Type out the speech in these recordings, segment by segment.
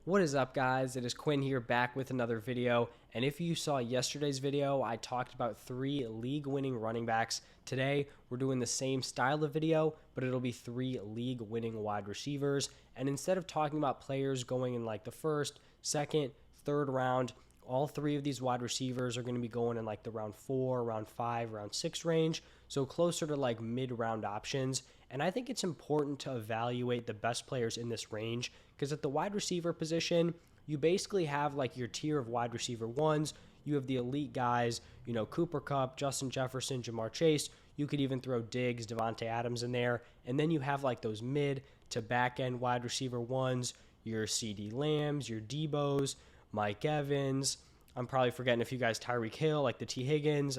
What is up, guys? It is Quinn here, back with another video. And if you saw yesterday's video, I talked about 3 league-winning running backs. Today, we're doing the same style of video, but it'll be 3 league-winning wide receivers. And instead of talking about players going in like the first, second, third round, all 3 of these wide receivers are going to be going in like the round 4, round 5, round 6 range, so closer to like mid-round options. And I think it's important to evaluate the best players in this range because at the wide receiver position, you basically have like your tier of wide receiver ones. You have the elite guys, Cooper Kupp, Justin Jefferson, Jamar Chase. You could even throw Diggs, Devontae Adams in there. And then you have like those mid to back end wide receiver ones, your CD Lambs, your Debos, Mike Evans. I'm probably forgetting a few guys, Tyreek Hill, like the T. Higgins,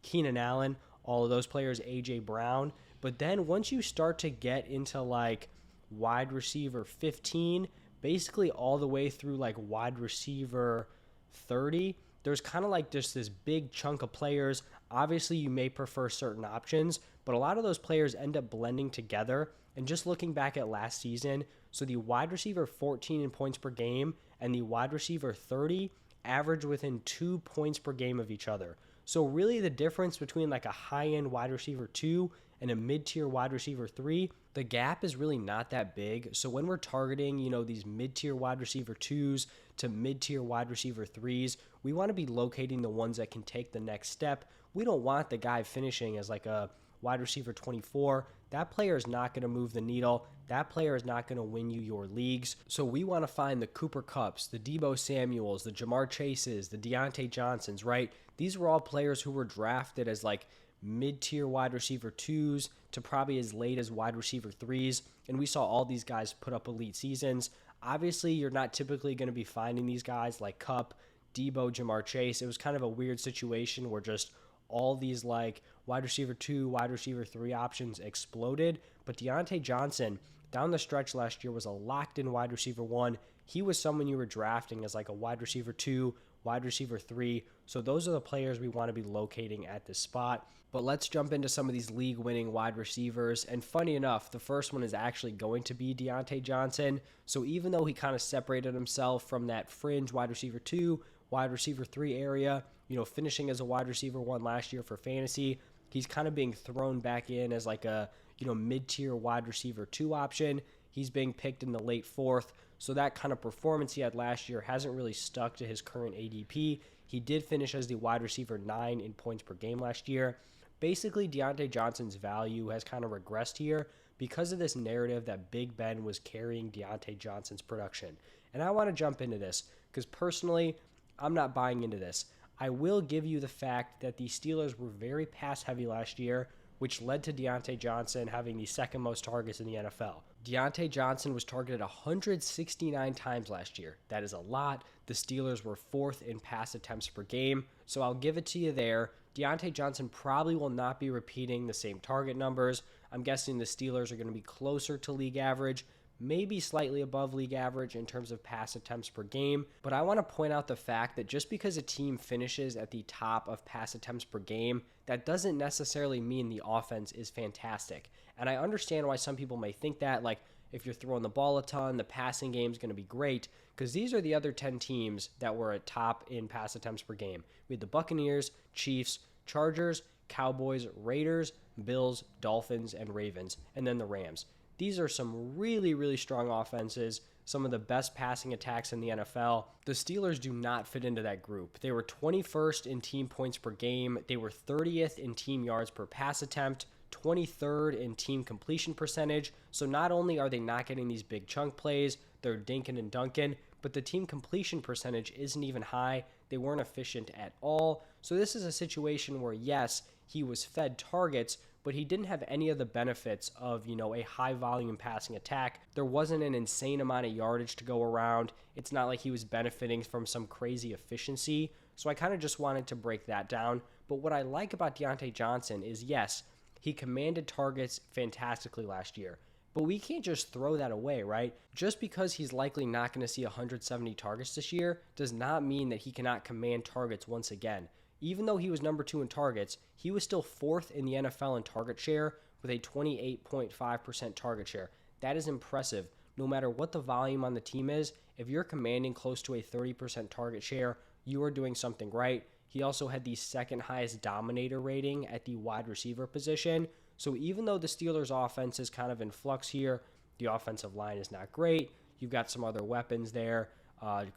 Keenan Allen, all of those players, A.J. Brown. But then once you start to get into like wide receiver 15, basically all the way through like wide receiver 30, there's kind of like just this big chunk of players. Obviously, you may prefer certain options, but a lot of those players end up blending together. And just looking back at last season, so the wide receiver 14 in points per game and the wide receiver 30 average within 2 points per game of each other. So really the difference between like a high-end wide receiver 2 and a mid-tier wide receiver 3, the gap is really not that big. So when we're targeting, these mid-tier wide receiver 2s to mid-tier wide receiver 3s, we want to be locating the ones that can take the next step. We don't want the guy finishing as like a wide receiver 24. That player is not going to move the needle. That player is not going to win you your leagues. So we want to find the Cooper Kupps, the Deebo Samuels, the Jamar Chases, the Diontae Johnsons, right? These were all players who were drafted as like mid-tier wide receiver 2s to probably as late as wide receiver 3s. And we saw all these guys put up elite seasons. Obviously, you're not typically going to be finding these guys like Kupp, Deebo, Jamar Chase. It was kind of a weird situation where just all these like wide receiver 2, wide receiver 3 options exploded. But Diontae Johnson down the stretch last year was a locked-in wide receiver 1. He was someone you were drafting as like a wide receiver 2, wide receiver 3. So those are the players we want to be locating at this spot. But let's jump into some of these league-winning wide receivers. And funny enough, the first one is actually going to be Diontae Johnson. So even though he kind of separated himself from that fringe wide receiver 2, wide receiver 3 area, finishing as a wide receiver 1 last year for fantasy, he's kind of being thrown back in as like a, mid-tier wide receiver 2 option. He's being picked in the late 4th. So that kind of performance he had last year hasn't really stuck to his current ADP. He did finish as the wide receiver 9 in points per game last year. Basically, Diontae Johnson's value has kind of regressed here because of this narrative that Big Ben was carrying Diontae Johnson's production. And I want to jump into this because personally, I'm not buying into this. I will give you the fact that the Steelers were very pass-heavy last year, which led to Diontae Johnson having the second most targets in the NFL. Diontae Johnson was targeted 169 times last year. That is a lot. The Steelers were 4th in pass attempts per game, so I'll give it to you there. Diontae Johnson probably will not be repeating the same target numbers. I'm guessing the Steelers are going to be closer to league average, maybe slightly above league average in terms of pass attempts per game. But I want to point out the fact that just because a team finishes at the top of pass attempts per game, that doesn't necessarily mean the offense is fantastic. And I understand why some people may think that, like, if you're throwing the ball a ton, the passing game is going to be great, because these are the other 10 teams that were at top in pass attempts per game. We had the Buccaneers, Chiefs, Chargers, Cowboys, Raiders, Bills, Dolphins, and Ravens, and then the Rams. These are some really, really strong offenses, some of the best passing attacks in the NFL. The Steelers do not fit into that group. They were 21st in team points per game. They were 30th in team yards per pass attempt, 23rd in team completion percentage. So not only are they not getting these big chunk plays, they're dinking and dunking, but the team completion percentage isn't even high. They weren't efficient at all. So this is a situation where, yes, he was fed targets, but he didn't have any of the benefits of, a high volume passing attack. There wasn't an insane amount of yardage to go around. It's not like he was benefiting from some crazy efficiency. So I kind of just wanted to break that down. But what I like about Diontae Johnson is, yes, he commanded targets fantastically last year. But we can't just throw that away, right? Just because he's likely not going to see 170 targets this year does not mean that he cannot command targets once again. Even though he was number 2 in targets, he was still 4th in the NFL in target share with a 28.5% target share. That is impressive. no matter what the volume on the team is, if you're commanding close to a 30% target share, you are doing something right. He also had the second highest dominator rating at the wide receiver position. So even though the Steelers' offense is kind of in flux here, the offensive line is not great. You've got some other weapons there.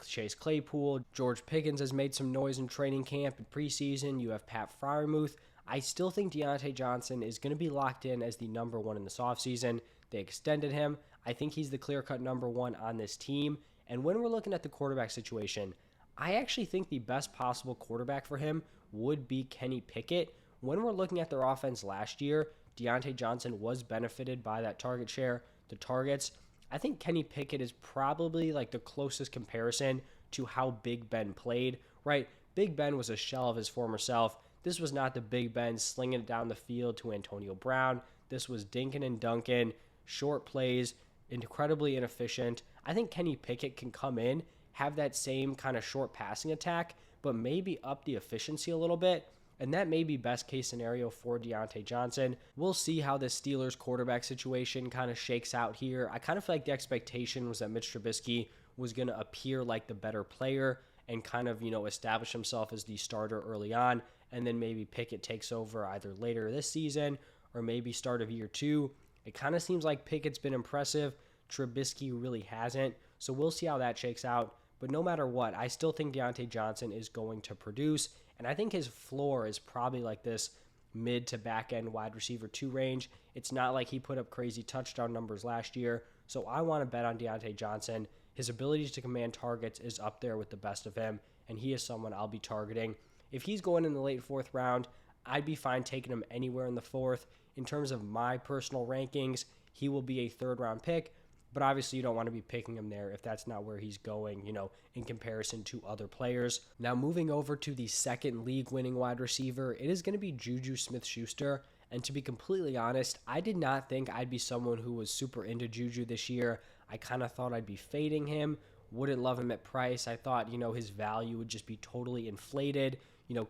Chase Claypool, George Pickens has made some noise in training camp and preseason. You have Pat Freiermuth. I still think Diontae Johnson is going to be locked in as the number one in this offseason. They extended him. I think he's the clear-cut number one on this team. And when we're looking at the quarterback situation, I actually think the best possible quarterback for him would be Kenny Pickett. When we're looking at their offense last year, Diontae Johnson was benefited by that target share, the targets. I think Kenny Pickett is probably like the closest comparison to how Big Ben played, right? Big Ben was a shell of his former self. This was not the Big Ben slinging it down the field to Antonio Brown. This was dinking and dunking, short plays, incredibly inefficient. I think Kenny Pickett can come in, have that same kind of short passing attack, but maybe up the efficiency a little bit. And that may be best case scenario for Diontae Johnson. We'll see how the Steelers quarterback situation kind of shakes out here. I kind of feel like the expectation was that Mitch Trubisky was going to appear like the better player and kind of, establish himself as the starter early on. And then maybe Pickett takes over either later this season or maybe start of year 2. It kind of seems like Pickett's been impressive. Trubisky really hasn't. So we'll see how that shakes out. But no matter what, I still think Diontae Johnson is going to produce. And I think his floor is probably like this mid to back end wide receiver 2 range. It's not like he put up crazy touchdown numbers last year. So I want to bet on Diontae Johnson. His ability to command targets is up there with the best of him. And he is someone I'll be targeting. If he's going in the late 4th round, I'd be fine taking him anywhere in the 4th. In terms of my personal rankings, he will be a 3rd round pick. But obviously, you don't want to be picking him there if that's not where he's going, in comparison to other players. Now, moving over to the second league-winning wide receiver, it is going to be Juju Smith-Schuster. And to be completely honest, I did not think I'd be someone who was super into Juju this year. I kind of thought I'd be fading him, wouldn't love him at price. I thought, his value would just be totally inflated,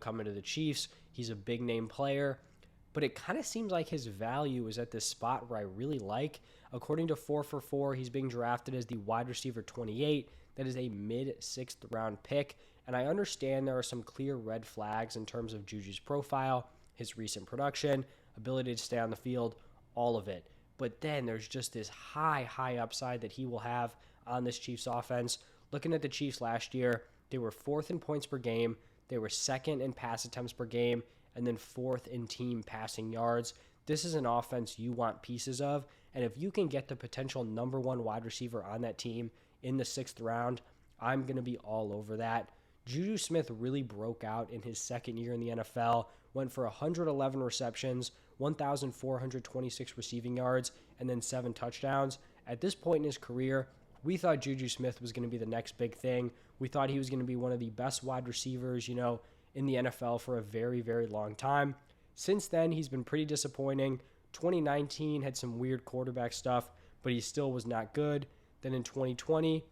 coming to the Chiefs. He's a big-name player. But it kind of seems like his value is at this spot where I really like. According to 4for4, he's being drafted as the wide receiver 28. That is a mid-6th round pick. And I understand there are some clear red flags in terms of Juju's profile, his recent production, ability to stay on the field, all of it. But then there's just this high upside that he will have on this Chiefs offense. Looking at the Chiefs last year, they were 4th in points per game. They were 2nd in pass attempts per game, and then 4th in team passing yards. This is an offense you want pieces of, and if you can get the potential number 1 wide receiver on that team in the 6th round, I'm going to be all over that. Juju Smith really broke out in his 2nd year in the NFL, went for 111 receptions, 1,426 receiving yards, and then 7 touchdowns. At this point in his career, we thought Juju Smith was going to be the next big thing. We thought he was going to be one of the best wide receivers, in the NFL for a very, very long time. Since then, he's been pretty disappointing. 2019 had some weird quarterback stuff, but he still was not good. Then in 2020,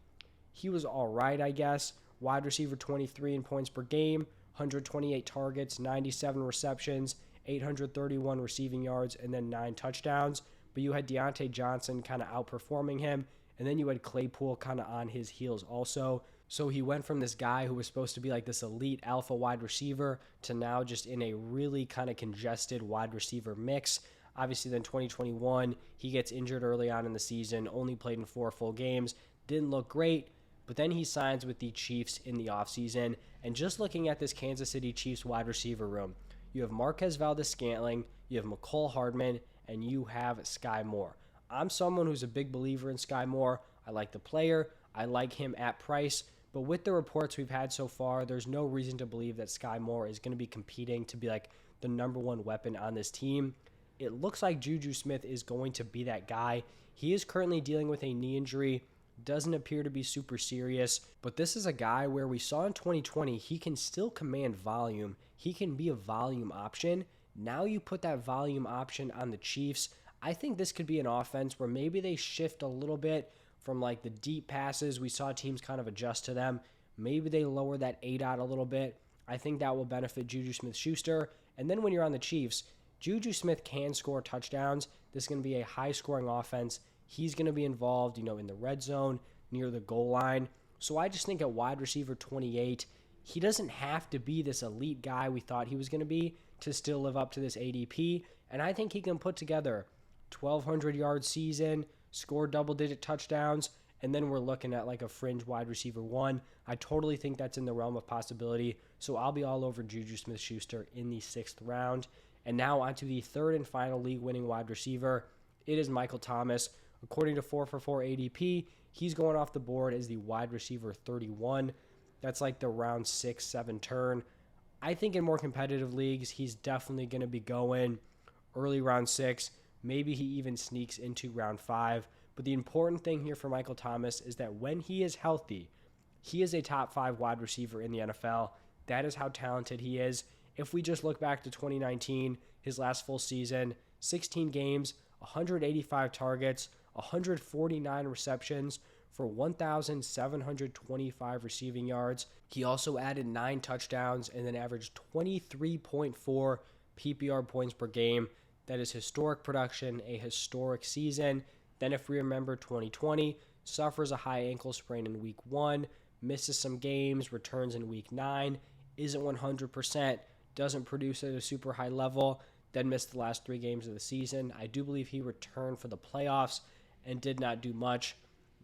he was all right, I guess. Wide receiver 23 in points per game, 128 targets, 97 receptions, 831 receiving yards, and then 9 touchdowns. But you had Diontae Johnson kind of outperforming him, and then you had Claypool kind of on his heels also. So he went from this guy who was supposed to be like this elite alpha wide receiver to now just in a really kind of congested wide receiver mix. Obviously, then 2021, he gets injured early on in the season, only played in 4 full games, didn't look great, but then he signs with the Chiefs in the offseason. And just looking at this Kansas City Chiefs wide receiver room, you have Marquez Valdes-Scantling, you have McCole Hardman, and you have Sky Moore. I'm someone who's a big believer in Sky Moore. I like the player. I like him at price. But with the reports we've had so far, there's no reason to believe that Sky Moore is going to be competing to be like the number 1 weapon on this team. It looks like Juju Smith is going to be that guy. He is currently dealing with a knee injury. Doesn't appear to be super serious. But this is a guy where we saw in 2020, he can still command volume. He can be a volume option. Now you put that volume option on the Chiefs. I think this could be an offense where maybe they shift a little bit from like the deep passes. We saw teams kind of adjust to them. Maybe they lower that ADOT a little bit. I think that will benefit Juju Smith-Schuster. And then when you're on the Chiefs, Juju Smith can score touchdowns. This is going to be a high-scoring offense. He's going to be involved, in the red zone, near the goal line. So I just think at wide receiver 28, he doesn't have to be this elite guy we thought he was going to be to still live up to this ADP. And I think he can put together 1,200-yard season, score double-digit touchdowns, and then we're looking at like a fringe wide receiver 1. I totally think that's in the realm of possibility. So I'll be all over Juju Smith-Schuster in the 6th round. And now on to the third and final league-winning wide receiver. It is Michael Thomas. According to 444 ADP, he's going off the board as the wide receiver 31. That's like the round 6, 7 turn. I think in more competitive leagues, he's definitely going to be going early round 6. Maybe he even sneaks into round 5. But the important thing here for Michael Thomas is that when he is healthy, he is a top 5 wide receiver in the NFL. That is how talented he is. If we just look back to 2019, his last full season, 16 games, 185 targets, 149 receptions for 1,725 receiving yards. He also added 9 touchdowns and then averaged 23.4 PPR points per game. That is historic production, a historic season. Then if we remember 2020, suffers a high ankle sprain in week 1, misses some games, returns in week 9, isn't 100%, doesn't produce at a super high level, then missed the last 3 games of the season. I do believe he returned for the playoffs and did not do much.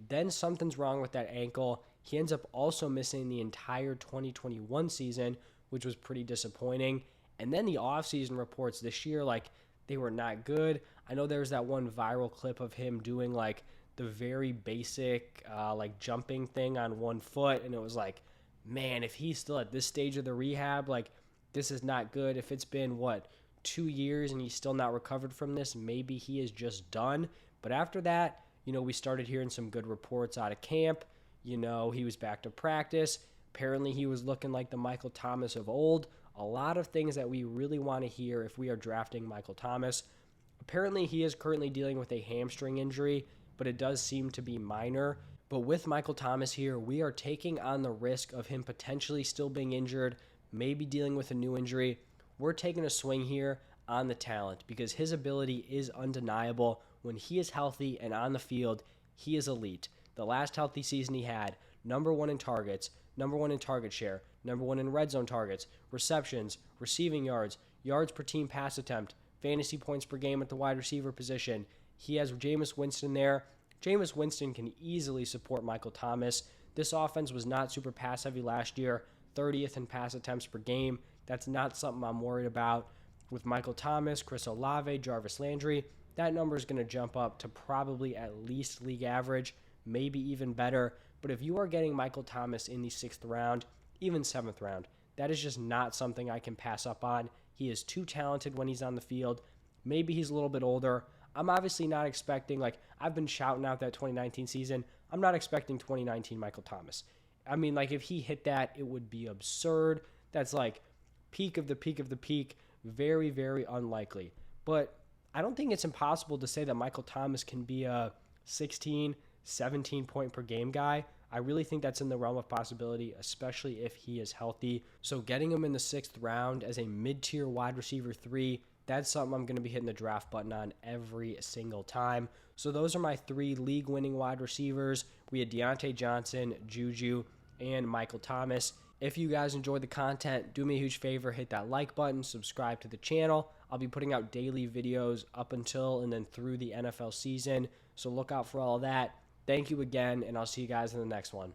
Then something's wrong with that ankle. He ends up also missing the entire 2021 season, which was pretty disappointing. And then the offseason reports this year, they were not good. I know there was that one viral clip of him doing the very basic jumping thing on one foot, and it was like, man, if he's still at this stage of the rehab, this is not good. If it's been 2 years and he's still not recovered from this, maybe he is just done. But after that, we started hearing some good reports out of camp. He was back to practice. Apparently he was looking like the Michael Thomas of old. A lot of things that we really want to hear if we are drafting Michael Thomas. Apparently he is currently dealing with a hamstring injury, but it does seem to be minor. But with Michael Thomas here, we are taking on the risk of him potentially still being injured, maybe dealing with a new injury. We're taking a swing here on the talent because his ability is undeniable. When he is healthy and on the field, he is elite. The last healthy season he had, number 1 in targets, number 1 in target share, number 1 in red zone targets, receptions, receiving yards, yards per team pass attempt, fantasy points per game at the wide receiver position. He has Jameis Winston there. Jameis Winston can easily support Michael Thomas. This offense was not super pass heavy last year, 30th in pass attempts per game. That's not something I'm worried about. With Michael Thomas, Chris Olave, Jarvis Landry, that number is going to jump up to probably at least league average, maybe even better. But if you are getting Michael Thomas in the 6th round, even 7th round, that is just not something I can pass up on. He is too talented when he's on the field. Maybe he's a little bit older. I'm obviously not expecting, I've been shouting out that 2019 season. I'm not expecting 2019 Michael Thomas. I mean, if he hit that, it would be absurd. That's peak of the peak of the peak. Very, very unlikely. But I don't think it's impossible to say that Michael Thomas can be a 16, 17 point per game guy. I really think that's in the realm of possibility, especially if he is healthy. So getting him in the 6th round as a mid-tier wide receiver 3, that's something I'm going to be hitting the draft button on every single time. So those are my 3 league-winning wide receivers. We had Diontae Johnson, Juju, and Michael Thomas. If you guys enjoyed the content, do me a huge favor, hit that like button, subscribe to the channel. I'll be putting out daily videos up until and then through the NFL season, so look out for all of that. Thank you again, and I'll see you guys in the next one.